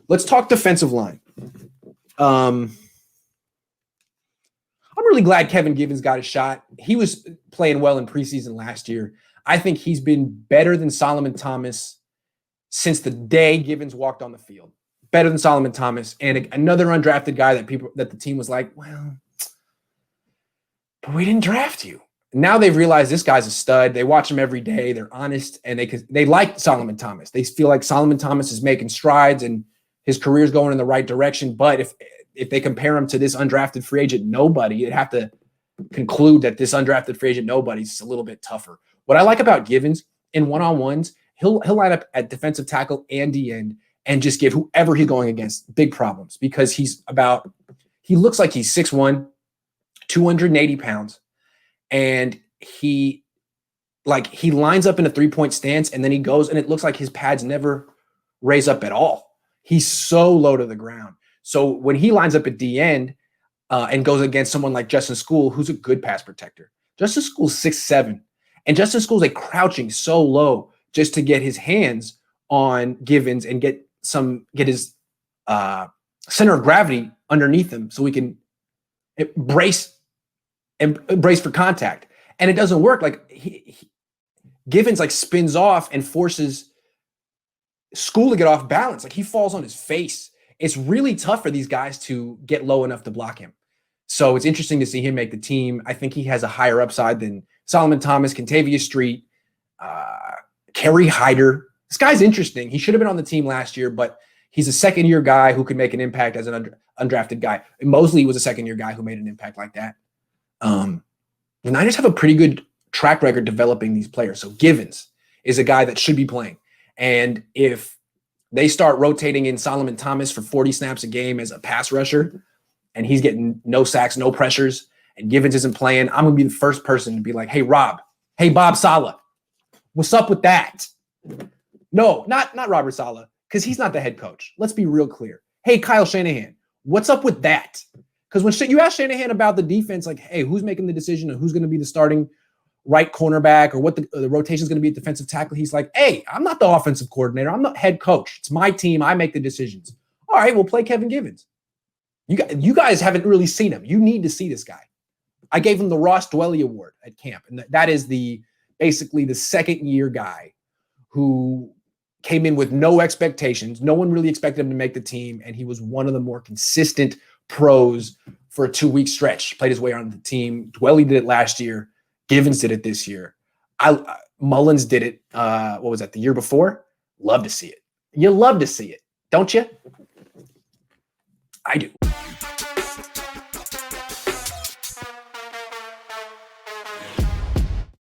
Let's talk defensive line. I'm really glad Kevin Givens got a shot. He was playing well in preseason last year. I think he's been better than Solomon Thomas since the day Givens walked on the field. Better than Solomon Thomas, and another undrafted guy that the team was like, well, but we didn't draft you. Now they've realized this guy's a stud. They watch him every day. They're honest, and they like Solomon Thomas. They feel like Solomon Thomas is making strides and his career is going in the right direction. But if they compare him to this undrafted free agent nobody, you'd have to conclude that this undrafted free agent nobody's a little bit tougher. What I like about Givens in one-on-ones, he'll line up at defensive tackle and D-end and just give whoever he's going against big problems because he looks like he's 6'1", 280 pounds, and he lines up in a three-point stance, and then he goes, and it looks like his pads never raise up at all. He's so low to the ground. So when he lines up at D-end and goes against someone like Justin School, who's a good pass protector, Justin School's 6'7", and Justin School's like crouching so low just to get his hands on Givens and get his center of gravity underneath him so we can brace for contact. And it doesn't work. Like Givens like spins off and forces School to get off balance. Like he falls on his face. It's really tough for these guys to get low enough to block him. So it's interesting to see him make the team. I think he has a higher upside than Solomon Thomas, Kentavious Street, Kerry Hyder. This guy's interesting. He should have been on the team last year, but he's a second-year guy who could make an impact as an undrafted guy. And Mosley was a second-year guy who made an impact like that. The Niners have a pretty good track record developing these players. So Givens is a guy that should be playing. And if they start rotating in Solomon Thomas for 40 snaps a game as a pass rusher, and he's getting no sacks, no pressures, and Givens isn't playing, I'm going to be the first person to be like, hey, Bob Saleh, what's up with that? No, not Robert Saleh, because he's not the head coach. Let's be real clear. Hey, Kyle Shanahan, what's up with that? Because when you ask Shanahan about the defense, like, hey, who's making the decision and who's going to be the starting right cornerback or what the rotation is going to be at defensive tackle, he's like, hey, I'm not the offensive coordinator. I'm the head coach. It's my team. I make the decisions. All right, we'll play Kevin Givens. You guys haven't really seen him. You need to see this guy. I gave him the Ross Dwelly Award at camp, and that is basically the second-year guy who came in with no expectations. No one really expected him to make the team, and he was one of the more consistent pros for a 2-week stretch. Played his way on the team. Dwelly did it last year. Givens did it this year. Mullins did it, what was that, the year before? Love to see it. You love to see it, don't you? I do.